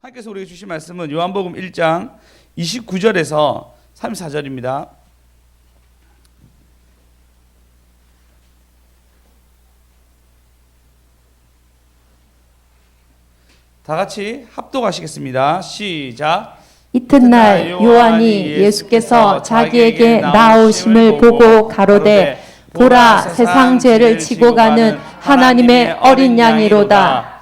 하나님께서 우리에게 주신 말씀은 요한복음 1장 29절에서 34절입니다. 다 같이 합독하시겠습니다. 시작. 이튿날 요한이 예수께서 자기에게 나오심을 보고 가로되 보라, 세상 죄를 지고 가는 하나님의 어린 양이로다.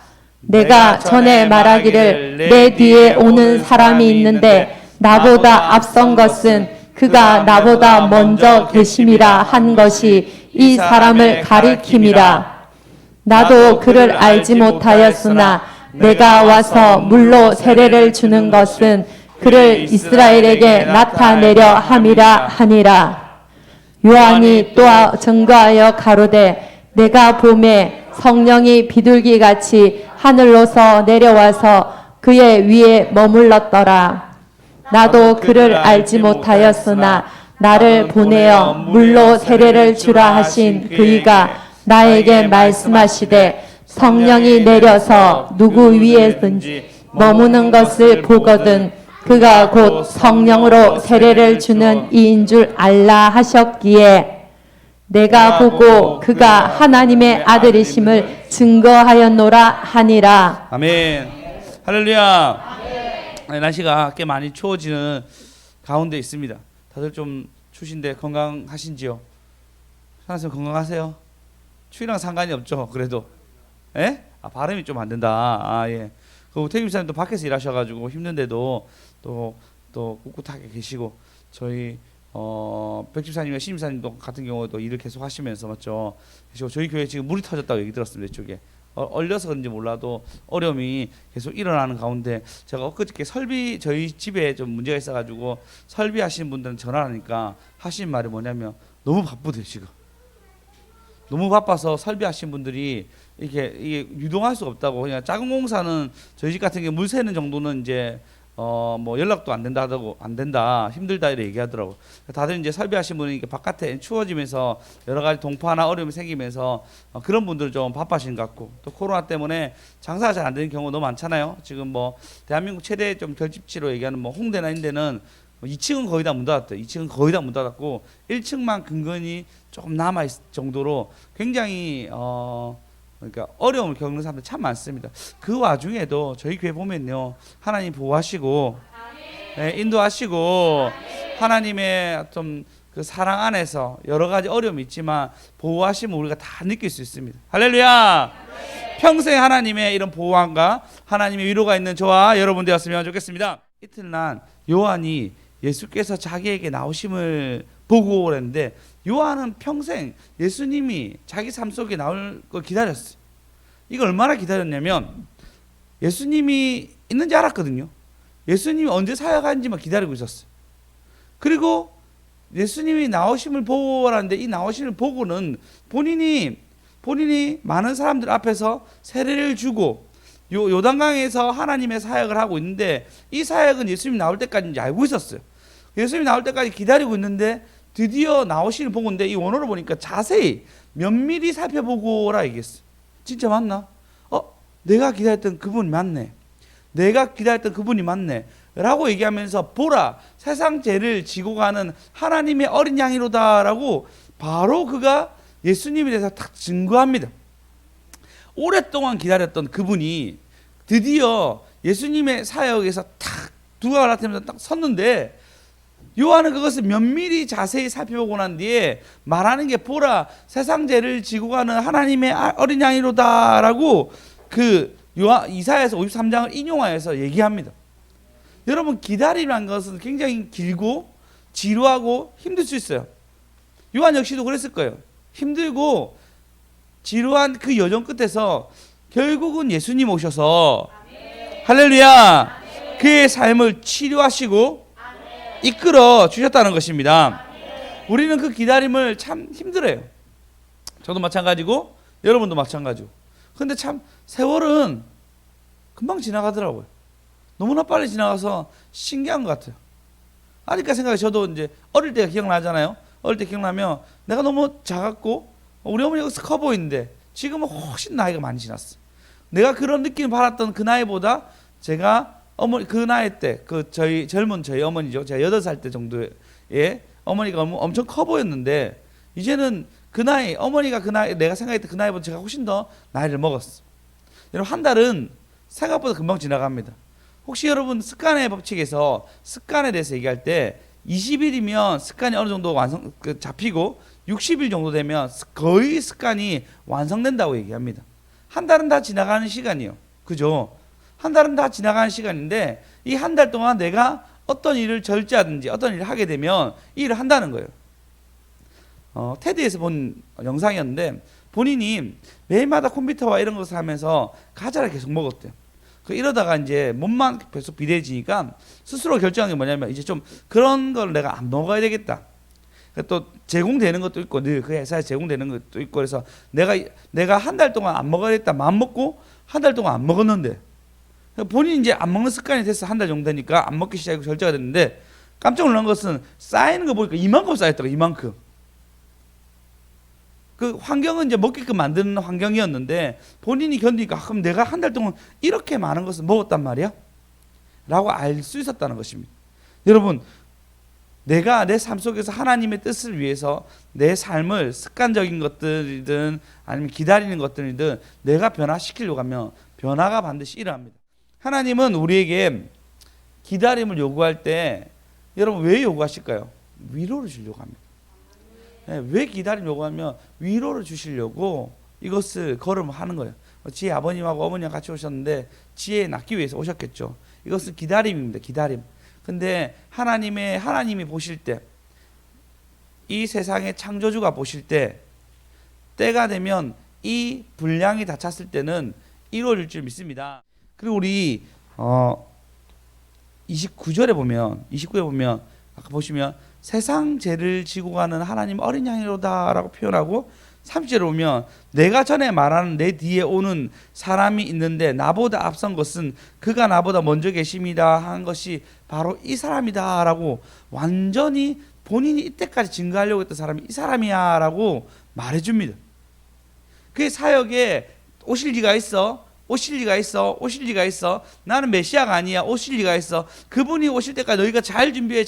내가 전에 말하기를 내 뒤에 오는 사람이 있는데 나보다 앞선 것은 그가 나보다 먼저 계심이라 한 것이 이 사람을 가리킴이라. 나도 그를 알지 못하였으나 내가 와서 물로 세례를 주는 것은 그를 이스라엘에게 나타내려 함이라 하니라. 요한이 또 증거하여 가로되 내가 보매 성령이 비둘기같이 하늘로서 내려와서 그의 위에 머물렀더라. 나도 그를 알지 못하였으나 나를 보내어 물로 세례를 주라 하신 그이가 나에게 말씀하시되 성령이 내려서 누구 위에든지 머무는 것을 보거든 그가 곧 성령으로 세례를 주는 이인 줄 알라 하셨기에 내가 보고 그가 하나님의 아들이심을 증거하였노라 하니라. 아멘. 할렐루야. 아멘. 날씨가 꽤 많이 추워지는 가운데 있습니다. 다들 좀 추신데 건강하신지요? 하나님 건강하세요? 추위랑 상관이 없죠. 그래도 예? 발음이 좀 안 된다. 예. 그 태김 사님도 밖에서 일하셔가지고 힘든데도 또 꿋꿋하게 계시고 저희 백집사님과 신임사님도 같은 경우도 일을 계속 하시면서 맞죠. 그래서 저희 교회 지금 물이 터졌다고 얘기 들었습니다. 이쪽에 얼려서 그런지 몰라도 어려움이 계속 일어나는 가운데 제가 엊그저께 설비 저희 집에 좀 문제가 있어가지고 설비하시는 분들은 전화하니까 하신 말이 뭐냐면 너무 바쁘대요 지금. 너무 바빠서 설비하신 분들이 이게 유동할 수 없다고. 그냥 작은 공사는 저희 집 같은 경우 물 새는 정도는 이제 뭐 연락도 안 된다 힘들다 이렇게 얘기하더라고. 다들 이제 설비하신 분이 바깥에 추워지면서 여러 가지 동파나 어려움이 생기면서 그런 분들 좀 바빠신 것 같고, 또 코로나 때문에 장사가 잘 안 되는 경우가 너무 많잖아요. 지금 뭐 대한민국 최대 좀 결집지로 얘기하는 뭐 홍대나 인대는 2층은 거의 다 문 닫았대요. 2층은 거의 다 문 닫았고 1층만 근근히 조금 남아 있을 정도로 굉장히 그러니까 어려움을 겪는 사람들 참 많습니다. 그 와중에도 저희 교회 보면요, 하나님 보호하시고 인도하시고 하나님의 좀 그 사랑 안에서 여러 가지 어려움이 있지만 보호하심을 우리가 다 느낄 수 있습니다. 할렐루야. 평생 하나님의 이런 보호함과 하나님의 위로가 있는 저와 여러분 되었으면 좋겠습니다. 이튿날 요한이 예수께서 자기에게 나오심을 보고 그랬는데, 요한은 평생 예수님이 자기 삶 속에 나올 걸 기다렸어요. 이거 얼마나 기다렸냐면 예수님이 있는지 알았거든요. 예수님이 언제 사역하는지만 기다리고 있었어요. 그리고 예수님이 나오심을 보고라는데, 이 나오심을 보고는 본인이 많은 사람들 앞에서 세례를 주고 요단강에서 하나님의 사역을 하고 있는데, 이 사역은 예수님이 나올 때까지 이제 알고 있었어요. 예수님이 나올 때까지 기다리고 있는데 드디어 나오시는 보고인데, 이 원어를 보니까 자세히 면밀히 살펴보고라 얘기했어요. 진짜 맞나? 내가 기다렸던 그분이 맞네. 내가 기다렸던 그분이 맞네. 라고 얘기하면서 보라, 세상 죄를 지고 가는 하나님의 어린 양이로다 라고 바로 그가 예수님에 대해서 딱 증거합니다. 오랫동안 기다렸던 그분이 드디어 예수님의 사역에서 탁 두가 나타나면서 딱 섰는데, 요한은 그것을 면밀히 자세히 살펴보고 난 뒤에 말하는 게 보라, 세상 죄를 지고 가는 하나님의 어린 양이로다 라고 그 이사야서 53장을 인용하여서 얘기합니다. 여러분, 기다림이라는 것은 굉장히 길고 지루하고 힘들 수 있어요. 요한 역시도 그랬을 거예요. 힘들고 지루한 그 여정 끝에서 결국은 예수님 오셔서 아멘. 할렐루야. 아멘. 그의 삶을 치료하시고 아멘. 이끌어 주셨다는 것입니다. 아멘. 우리는 그 기다림을 참 힘들어요. 저도 마찬가지고 여러분도 마찬가지고. 근데 참 세월은 금방 지나가더라고요. 너무나 빨리 지나가서 신기한 것 같아요. 아직까지 생각해. 저도 이제 어릴 때가 기억나잖아요. 어릴 때 기억나면 내가 너무 작았고 우리 어머니가 커 보이는데 지금은 훨씬 나이가 많이 지났어요. 내가 그런 느낌을 받았던 그 나이보다 제가 어머니 그 나이 때 그 저희 젊은 저희 어머니죠. 제가 8살 때 정도에 어머니가 엄청 커 보였는데 이제는 그 나이 어머니가 그 나이 내가 생각했던 그 나이보다 제가 훨씬 더 나이를 먹었어. 여러분 한 달은 생각보다 금방 지나갑니다. 혹시 여러분 습관의 법칙에서 습관에 대해서 얘기할 때 20일이면 습관이 어느 정도 잡히고 60일 정도 되면 거의 습관이 완성된다고 얘기합니다. 한 달은 다 지나가는 시간이요. 그죠? 한 달은 다 지나가는 시간인데 이 한 달 동안 내가 어떤 일을 절제하든지 어떤 일을 하게 되면 이 일을 한다는 거예요. 테드에서 본 영상이었는데 본인이 매일마다 컴퓨터와 이런 것을 하면서 과자를 계속 먹었대요. 이러다가 이제 몸만 계속 비대해지니까 스스로 결정한 게 뭐냐면 이제 좀 그런 걸 내가 안 먹어야 되겠다. 또 제공되는 것도 있고 늘 그 회사에 제공되는 것도 있고 그래서 내가 한 달 동안 안 먹어야겠다 마음 먹고 한 달 동안 안 먹었는데 본인이 이제 안 먹는 습관이 됐어. 한 달 정도 되니까 안 먹기 시작하고 절제가 됐는데 깜짝 놀란 것은 쌓이는 거 보니까 이만큼 쌓였더라고. 이만큼. 그 환경은 이제 먹게끔 만드는 환경이었는데 본인이 견디니까 그럼 내가 한 달 동안 이렇게 많은 것을 먹었단 말이야? 라고 알 수 있었다는 것입니다. 여러분 내가 내 삶 속에서 하나님의 뜻을 위해서 내 삶을 습관적인 것들이든 아니면 기다리는 것들이든 내가 변화시키려고 하면 변화가 반드시 일어납니다. 하나님은 우리에게 기다림을 요구할 때 여러분 왜 요구하실까요? 위로를 주려고 합니다. 왜 기다림 요구하면 위로를 주시려고 이것을 걸음하는 거예요. 지혜 아버님하고 어머니랑 같이 오셨는데 지혜 낳기 위해서 오셨겠죠. 이것은 기다림입니다. 기다림. 근데 하나님이 보실 때 이 세상의 창조주가 보실 때 때가 되면 이 분량이 다 찼을 때는 이루어질 줄 믿습니다. 그리고 우리 29절에 보면 아까 보시면 세상 죄를 지고 가는 하나님 어린 양이로다라고 표현하고 30절에 보면 내가 전에 말하는 내 뒤에 오는 사람이 있는데 나보다 앞선 것은 그가 나보다 먼저 계십니다 한 것이 바로 이 사람이다라고 완전히 본인이 이때까지 증거하려고 했던 사람이 이 사람이야 라고 말해줍니다. 그게 사역에 오실 리가 있어. 나는 메시아가 아니야. 오실 리가 있어. 그분이 오실 때까지 너희가 잘 준비해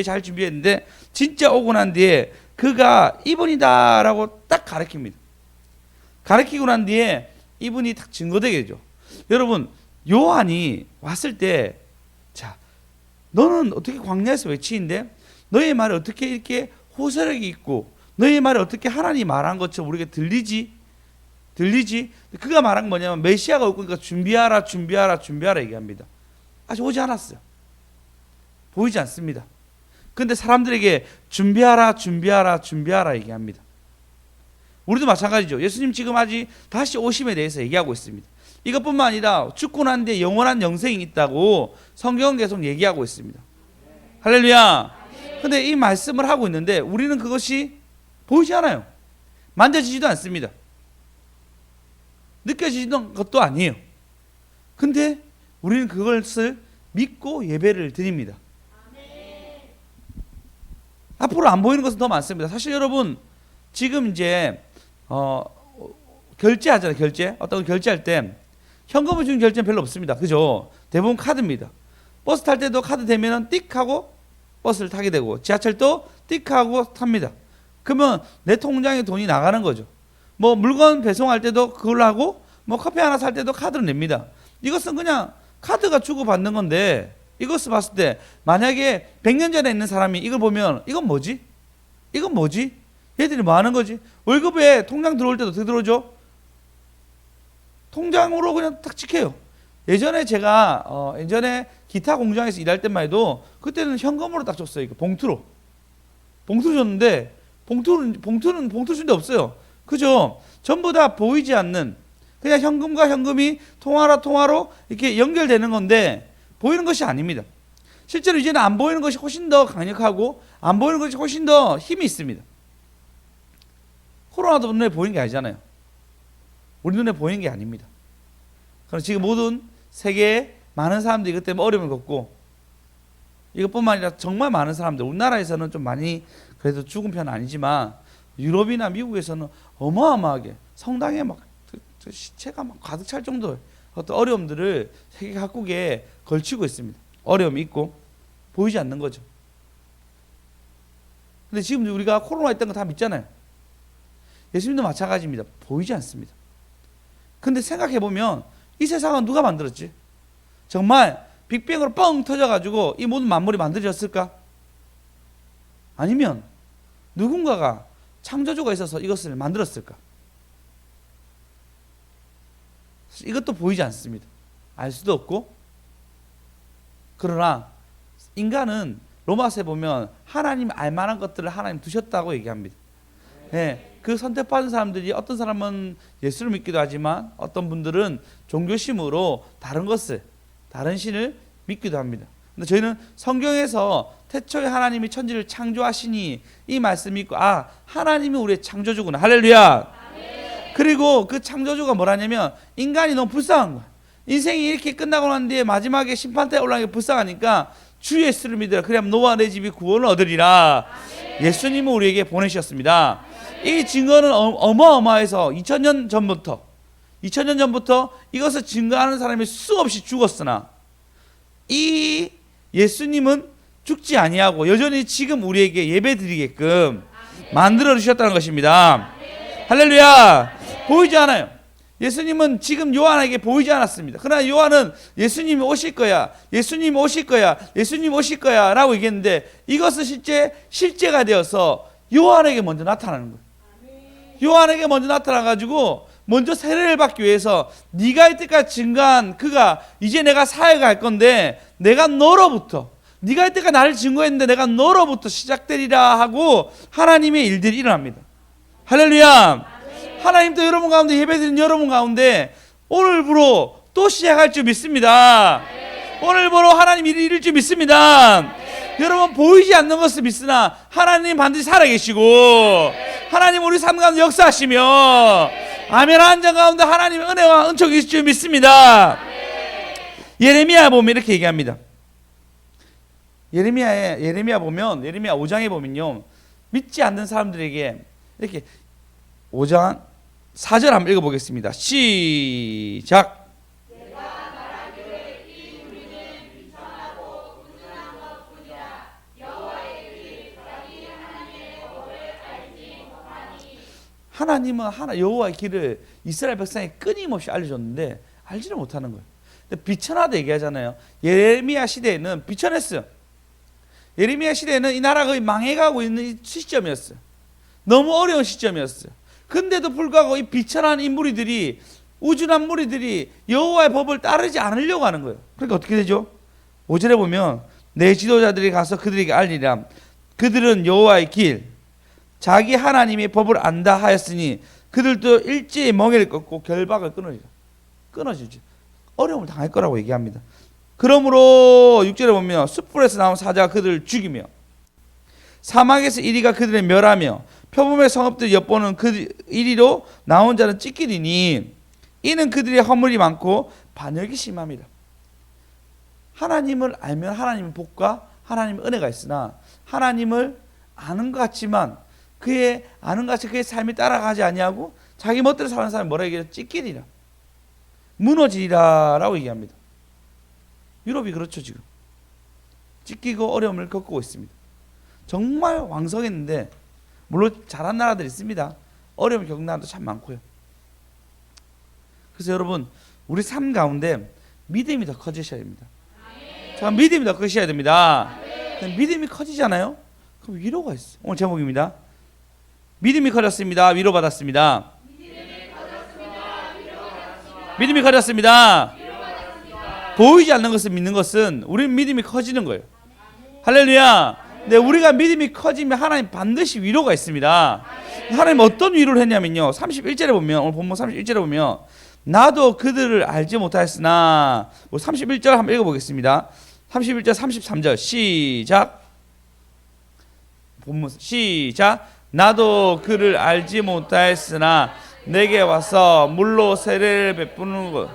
했는데 진짜 오고 난 뒤에 그가 이분이다 라고 딱 가르칩니다. 가르치고 난 뒤에 이분이 딱 증거되게 되죠. 여러분 요한이 왔을 때 자 너는 어떻게 광야에서 외치는데 너의 말이 어떻게 이렇게 호소력이 있고 너의 말이 어떻게 하나님이 말한 것처럼 우리에게 들리지? 그가 말한 건 뭐냐면 메시아가 올 거니까 준비하라 얘기합니다. 아직 오지 않았어요. 보이지 않습니다. 근데 사람들에게 준비하라 얘기합니다. 우리도 마찬가지죠. 예수님 지금 아직 다시 오심에 대해서 얘기하고 있습니다. 이것뿐만 아니라 죽고 난 뒤에 영원한 영생이 있다고 성경은 계속 얘기하고 있습니다. 할렐루야. 근데 이 말씀을 하고 있는데 우리는 그것이 보이지 않아요. 만져지지도 않습니다. 느껴지는 것도 아니에요. 근데 우리는 그것을 믿고 예배를 드립니다. 앞으로 안 보이는 것은 더 많습니다. 사실 여러분 지금 이제 결제하잖아요. 어떤 걸 결제할 때 현금을 주는 결제는 별로 없습니다. 그죠? 대부분 카드입니다. 버스 탈 때도 카드 되면은 띡 하고 버스를 타게 되고 지하철도 띡 하고 탑니다. 그러면 내 통장에 돈이 나가는 거죠. 뭐 물건 배송할 때도 그걸로 하고 뭐 커피 하나 살 때도 카드로 냅니다. 이것은 그냥 카드가 주고받는 건데 이것을 봤을 때 만약에 100년 전에 있는 사람이 이걸 보면 이건 뭐지? 얘들이 뭐 하는 거지? 월급에 통장 들어올 때도 어떻게 들어오죠? 통장으로 그냥 딱 찍혀요. 예전에 제가 예전에 기타 공장에서 일할 때만 해도 그때는 현금으로 딱 줬어요. 봉투로 줬는데 봉투는 봉투 준 데 없어요. 그죠? 전부 다 보이지 않는 그냥 현금과 현금이 통화로 이렇게 연결되는 건데 보이는 것이 아닙니다. 실제로 이제는 안 보이는 것이 훨씬 더 강력하고 안 보이는 것이 훨씬 더 힘이 있습니다. 코로나도 눈에 보이는 게 아니잖아요. 우리 눈에 보이는 게 아닙니다. 그럼 지금 모든 세계에 많은 사람들이 이것 때문에 어려움을 겪고 이것뿐만 아니라 정말 많은 사람들 우리나라에서는 좀 많이 그래도 죽은 편은 아니지만 유럽이나 미국에서는 어마어마하게 성당에 막 시체가 막 가득 찰 정도의 어떤 어려움들을 세계 각국에 걸치고 있습니다. 어려움이 있고 보이지 않는 거죠. 근데 지금 우리가 코로나 있던 거 다 믿잖아요. 예수님도 마찬가지입니다. 보이지 않습니다. 근데 생각해보면 이 세상은 누가 만들었지? 정말 빅뱅으로 뻥 터져가지고 이 모든 만물이 만들어졌을까? 아니면 누군가가 창조주가 있어서 이것을 만들었을까? 이것도 보이지 않습니다. 알 수도 없고. 그러나 인간은 로마서에 보면 하나님 알만한 것들을 하나님 두셨다고 얘기합니다. 네, 그 선택받은 사람들이 어떤 사람은 예수를 믿기도 하지만 어떤 분들은 종교심으로 다른 것을, 다른 신을 믿기도 합니다. 근데 저희는 성경에서 태초에 하나님이 천지를 창조하시니 이 말씀이 있고, 아, 하나님이 우리의 창조주구나. 할렐루야. 그리고 그 창조주가 뭐라냐면 인간이 너무 불쌍한 거야. 인생이 이렇게 끝나고 난 뒤에 마지막에 심판대에 올라가기 불쌍하니까 주 예수를 믿으라. 그래야 너와 내 집이 구원을 얻으리라. 예수님은 우리에게 보내셨습니다. 이 증거는 어마어마해서 2000년 전부터 이것을 증거하는 사람이 수없이 죽었으나 이 예수님은 죽지 아니하고 여전히 지금 우리에게 예배드리게끔 만들어 주셨다는 것입니다. 할렐루야. 보이지 않아요. 예수님은 지금 요한에게 보이지 않았습니다. 그러나 요한은 예수님이 오실 거야, 예수님이 오실 거야, 예수님이 오실 거야 라고 얘기했는데 이것은 실제가 되어서 요한에게 먼저 나타나는 거예요. 요한에게 먼저 나타나가지고 먼저 세례를 받기 위해서 네가 이때까지 증거한 그가 이제 내가 사회가 건데 내가 너로부터, 네가 이때까지 나를 증거했는데 내가 너로부터 시작되리라 하고 하나님의 일들이 일어납니다. 할렐루야. 하나님도 여러분 가운데, 예배드리는 여러분 가운데 오늘부로 또 시작할 줄 믿습니다. 오늘부로 하나님 일이 이룰 줄 믿습니다. 여러분 보이지 않는 것을 믿으나 하나님 반드시 살아계시고 하나님 우리 삶 가운데 역사하시며 아멘 하는 자 가운데 하나님의 은혜와 은총이 있을 줄 믿습니다. 예레미야 보면 이렇게 얘기합니다. 예레미야 보면, 예레미야 5장에 보면요, 믿지 않는 사람들에게 이렇게 5장 4절 한번 읽어보겠습니다. 시작. 하나님은 여호와의 길을 이스라엘 백성에 끊임없이 알려줬는데 알지를 못하는 거예요. 근데 비천하다 얘기하잖아요. 예레미야 시대에는 비천했어요. 예레미야 시대에는 이 나라가 거의 망해가고 있는 시점이었어요. 너무 어려운 시점이었어요. 근데도 불구하고 이 비천한 이 무리들이, 우준한 무리들이 여호와의 법을 따르지 않으려고 하는 거예요. 그러니까 어떻게 되죠? 5절에 보면 내 지도자들이 가서 그들에게 알리라. 그들은 여호와의 길, 자기 하나님의 법을 안다 하였으니 그들도 일제히 멍에를 꺾고 결박을 끊으리라. 끊어지죠. 어려움을 당할 거라고 얘기합니다. 그러므로 6절에 보면 숯불에서 나온 사자가 그들을 죽이며 사막에서 이리가 그들을 멸하며 표범의 성읍들 엿보는 그 이리로 나온 자는 찢기리니 이는 그들의 허물이 많고 반역이 심합니다. 하나님을 알면 하나님의 복과 하나님의 은혜가 있으나 하나님을 아는 것 같지만 그의 아는 것 같이 그의 삶이 따라가지 아니하고 자기 멋대로 사는 사람이 뭐라 얘기해요? 찢기리라, 무너지리라 라고 얘기합니다. 유럽이 그렇죠. 지금 찢기고 어려움을 겪고 있습니다. 정말 왕성했는데 물론 잘한 나라들이 있습니다. 어려움을 겪는 나라도 참 많고요. 그래서 여러분 우리 삶 가운데 믿음이 더 커지셔야 됩니다. 자, 믿음이 더 커지셔야 됩니다. 믿음이 커지잖아요. 그럼 위로가 있어요. 오늘 제목입니다. 믿음이 커졌습니다. 위로받았습니다. 믿음이 커졌습니다. 보이지 않는 것을 믿는 것은 우리는 믿음이 커지는 거예요. 할렐루야. 근데 우리가 믿음이 커지면 하나님 반드시 위로가 있습니다. 하나님 어떤 위로를 했냐면요, 31절에 보면, 오늘 본문 31절에 보면 나도 그들을 알지 못하였으나, 31절 한번 읽어보겠습니다. 31절 33절 시작. 본문 시작. 나도 그를 알지 못하였으나 내게 와서 물로 세례를 베푸는 것.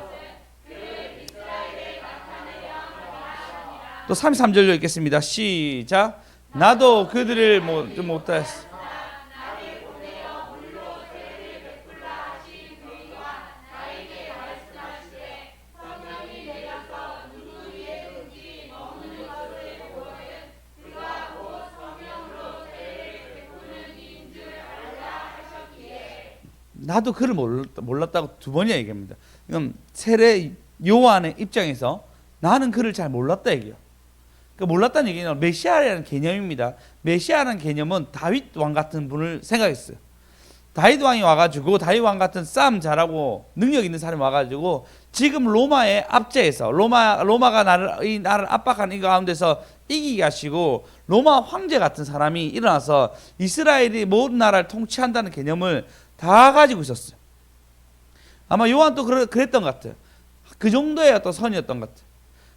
또 33절로 읽겠습니다. 시작. 나도 그들을 못하였으나 나도 그를 몰랐다고 두 번이나 얘기합니다. 그럼 세례 요한의 입장에서 나는 그를 잘 몰랐다 얘기예요. 그러니까 몰랐다는 얘기는 메시아라는 개념입니다. 메시아라는 개념은 다윗 왕 같은 분을 생각했어요. 다윗 왕이 와가지고 다윗 왕 같은 싸움 잘하고 능력 있는 사람이 와가지고 지금 로마의 압제에서 로마가 나를 압박하는 이 가운데서 이기게 하시고 로마 황제 같은 사람이 일어나서 이스라엘이 모든 나라를 통치한다는 개념을 다 가지고 있었어요. 아마 요한도 그랬던 것 같아요. 그 정도의 어떤 선이었던 것 같아요.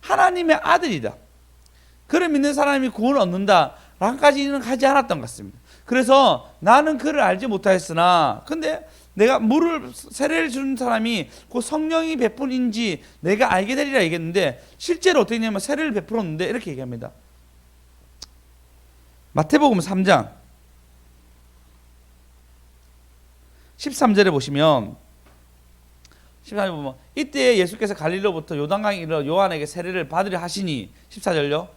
하나님의 아들이다. 그를 믿는 사람이 구원을 얻는다 라까지는 가지 않았던 것 같습니다. 그래서 나는 그를 알지 못하였으나 근데 내가 세례를 주는 사람이 그 성령이 베푼인지 내가 알게 되리라 얘기했는데 실제로 어떻게 했냐면 세례를 베풀었는데 이렇게 얘기합니다. 마태복음 3장 13절에 보시면 14절 보면 이때 예수께서 갈릴리로부터 요단강에 이르러 요한에게 세례를 받으려 하시니 14절요.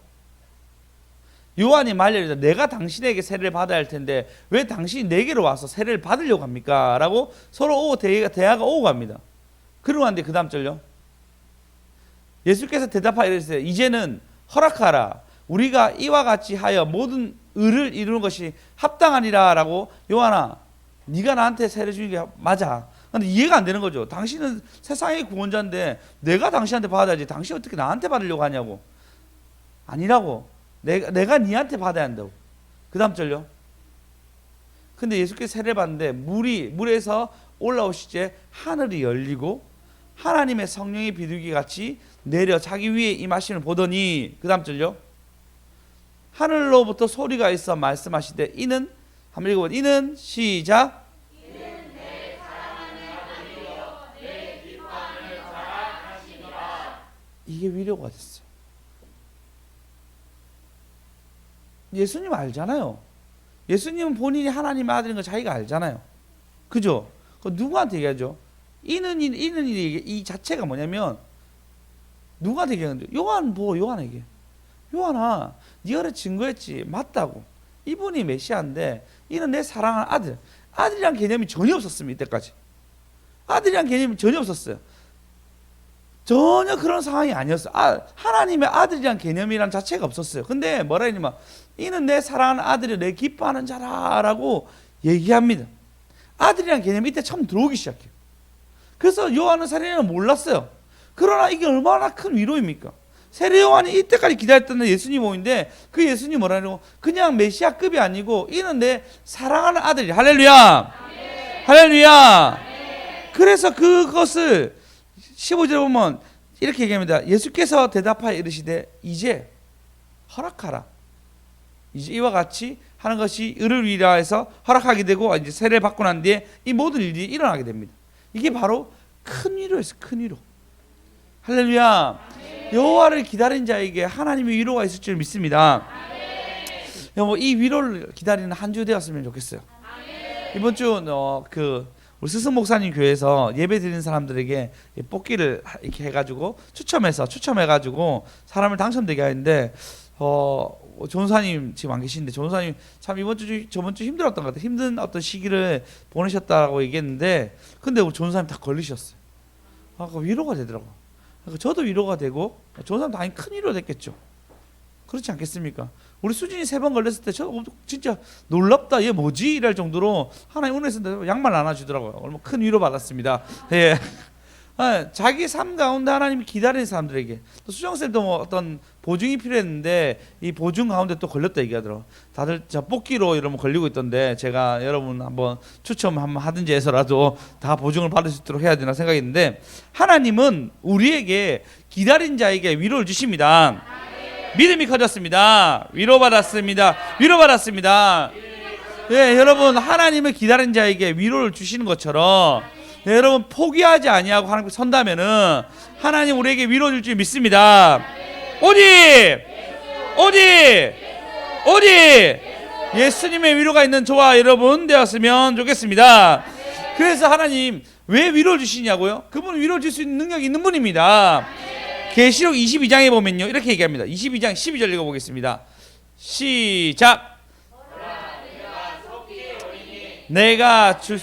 요한이 말하리라 내가 당신에게 세례를 받아야 할 텐데 왜 당신이 내게로 와서 세례를 받으려고 합니까? 라고 서로 대화가 오고 갑니다. 그러고 왔는데 그 다음 절요. 예수께서 대답하여 이르시되 이제는 허락하라. 우리가 이와 같이 하여 모든 의를 이루는 것이 합당하니라 라고 요한아 네가 나한테 세례 주는 게 맞아. 근데 이해가 안 되는 거죠. 당신은 세상의 구원자인데 내가 당신한테 받아야지 당신이 어떻게 나한테 받으려고 하냐고. 아니라고. 내가 니한테 받아야 한다고. 그 다음 절요. 근데 예수께서 세례를 받는데 물에서 올라오시제 하늘이 열리고 하나님의 성령의 비둘기 같이 내려 자기 위에 임하심을 보더니 그 다음 절요. 하늘로부터 소리가 있어 말씀하시되 이는 한번 읽어보세요. 이는 시작. 이는 내 사랑하는 아들이요 내 기뻐함을 자랑하시니라. 이게 위로가 됐어요. 예수님 알잖아요. 예수님은 본인이 하나님의 아들인 거 자기가 알잖아요. 그죠? 그 누구한테 얘기하죠? 이는 이 자체가 뭐냐면 누구한테 얘기하는데 요한에게. 요한아, 네가 증거했지. 맞다고. 이분이 메시아인데 이는 내 사랑하는 아들. 아들이란 개념이 전혀 없었습니다. 이때까지. 아들이란 개념이 전혀 없었어요. 전혀 그런 상황이 아니었어요. 하나님의 아들이란 개념이란 자체가 없었어요. 근데 뭐라 했냐면 이는 내 사랑하는 아들이 내 기뻐하는 자라라고 얘기합니다. 아들이란 개념이 이때 처음 들어오기 시작해요. 그래서 요한은 세례요한은 몰랐어요. 그러나 이게 얼마나 큰 위로입니까? 세례요한이 이때까지 기다렸던 예수님 오인데 그 예수님 뭐라고? 그냥 메시아급이 아니고 이는 내 사랑하는 아들이. 할렐루야. 아멘. 할렐루야. 아멘. 그래서 그것을 15절에 보면 이렇게 얘기합니다. 예수께서 대답하여 이르시되 이제 허락하라. 이제 이와 같이 하는 것이 의를 위하여서 허락하게 되고 이제 세례를 받고 난 뒤에 이 모든 일이 일어나게 됩니다. 이게 바로 큰 위로였어요. 큰 위로. 할렐루야. 여호와를 기다린 자에게 하나님의 위로가 있을 줄 믿습니다. 여러분 이 위로를 기다리는 한 주 되었으면 좋겠어요. 이번 주 우리 스승 목사님 교회에서 예배 드리는 사람들에게 뽑기를 이렇게 해가지고 추첨해가지고 사람을 당첨되게 하는데 전사님 지금 안 계신데 전사님 참 저번 주 힘들었던 것 같아요. 힘든 어떤 시기를 보내셨다고 얘기했는데 근데 우리 전사님 다 걸리셨어요. 위로가 되더라고. 저도 위로가 되고 전사님 당연히 큰 위로 됐겠죠. 그렇지 않겠습니까? 우리 수진이 3번 걸렸을 때 저 진짜 놀랍다. 얘 뭐지? 이럴 정도로 하나님 은혜에서 양말 나눠주더라고요. 얼마나 큰 위로 받았습니다. 예. 자기 삶 가운데 하나님이 기다리는 사람들에게 또 수정쌤도 뭐 어떤 보증이 필요했는데 이 보증 가운데 또 걸렸다 얘기하더라고요. 다들 저 뽑기로 이러면 걸리고 있던데 제가 여러분 한번 추첨 한번 하든지 해서라도 다 보증을 받을 수 있도록 해야 되나 생각했는데 하나님은 우리에게 기다린 자에게 위로를 주십니다. 믿음이 커졌습니다. 위로받았습니다. 예, 여러분 하나님을 기다린 자에게 위로를 주시는 것처럼 네, 여러분 포기하지 아니하고 하나님 선다면은 하나님 우리에게 위로 줄 줄 믿습니다. 오직 예수님의 위로가 있는 저와 여러분 되었으면 좋겠습니다. 그래서 하나님 왜 위로를 주시냐고요? 그분은 위로를 줄 수 있는 능력이 있는 분입니다. 계시록 22장에 보면요 이렇게 얘기합니다. 22장 12절 읽어보겠습니다. 시작. 내가 줄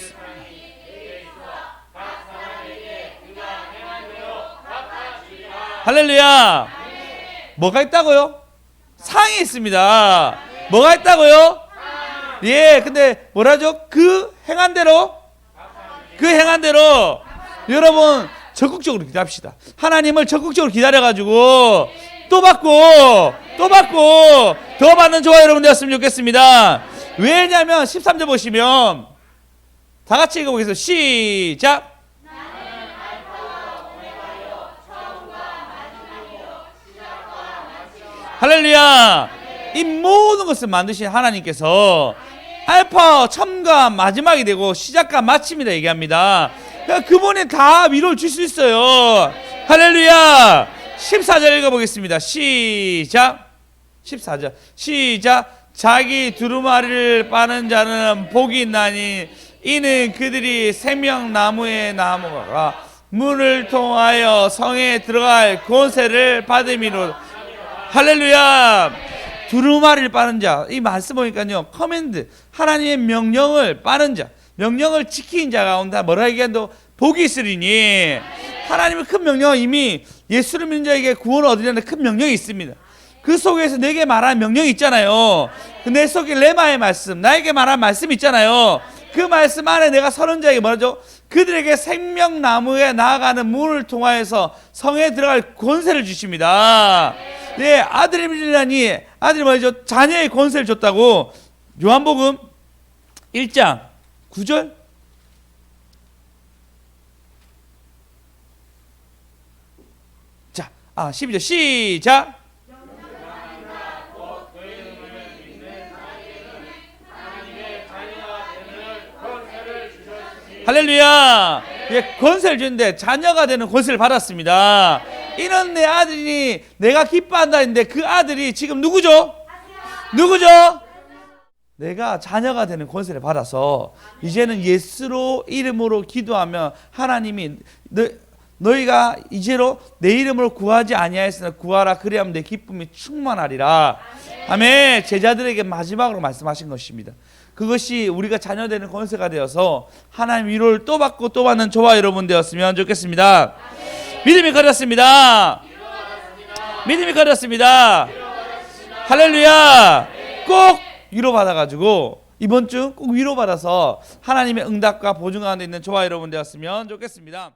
할렐루야. 뭐가 있다고요? 상이 있습니다. 뭐가 있다고요? 예, 근데 뭐라죠? 그 행한 대로 여러분 적극적으로 기도합시다. 하나님을 적극적으로 기다려가지고 또 받고 더 받는 저와 여러분 되었으면 좋겠습니다. 왜냐하면 13절 보시면 다 같이 읽어보겠습니다. 시작. 할렐루야. 이 모든 것을 만드신 하나님께서 알파 처음과 마지막이 되고 시작과 마침이다 얘기합니다. 그러니까 그분이 다 위로를 줄 수 있어요. 할렐루야. 14절 읽어보겠습니다. 시작. 14절 시작. 자기 두루마리를 빠는 자는 복이 있나니 이는 그들이 생명나무의 나무가 문을 통하여 성에 들어갈 권세를 받음이로. 할렐루야. 두루마리를 빠는 자, 이 말씀 보니까요, 커맨드, 하나님의 명령을 빠는 자, 명령을 지킨 자 가운데 뭐라 얘기한다고? 복이 있으리니. 하나님의 큰 명령은 이미 예수를 믿는 자에게 구원을 얻으려는 큰 명령이 있습니다. 그 속에서 내게 말한 명령이 있잖아요. 내 속에 레마의 말씀, 나에게 말한 말씀이 있잖아요. 그 말씀 안에 내가 서는 자에게 뭐라죠? 그들에게 생명나무에 나아가는 문을 통하여서 성에 들어갈 권세를 주십니다. 네, 아들이라니, 아들이 뭐죠? 자녀의 권세를 줬다고. 요한복음 1장 9절. 자, 12절 시작. 할렐루야. 예, 권세를 주는데 자녀가 되는 권세를 받았습니다. 이는 내 아들이니 내가 기뻐한다 했는데 그 아들이 지금 누구죠? 내가 자녀가 되는 권세를 받아서 이제는 예수로 이름으로 기도하면 하나님이 너희가 이제로 내 이름으로 구하지 아니하였으나 구하라 그리하면 내 기쁨이 충만하리라. 아멘. 제자들에게 마지막으로 말씀하신 것입니다. 그것이 우리가 자녀 되는 권세가 되어서 하나님 위로를 또 받고 또 받는 저와 여러분 되었으면 좋겠습니다. 믿음이 가졌습니다. 할렐루야. 꼭 위로받아가지고 이번 주 꼭 위로받아서 하나님의 응답과 보증 가운데 있는 저와 여러분 되었으면 좋겠습니다.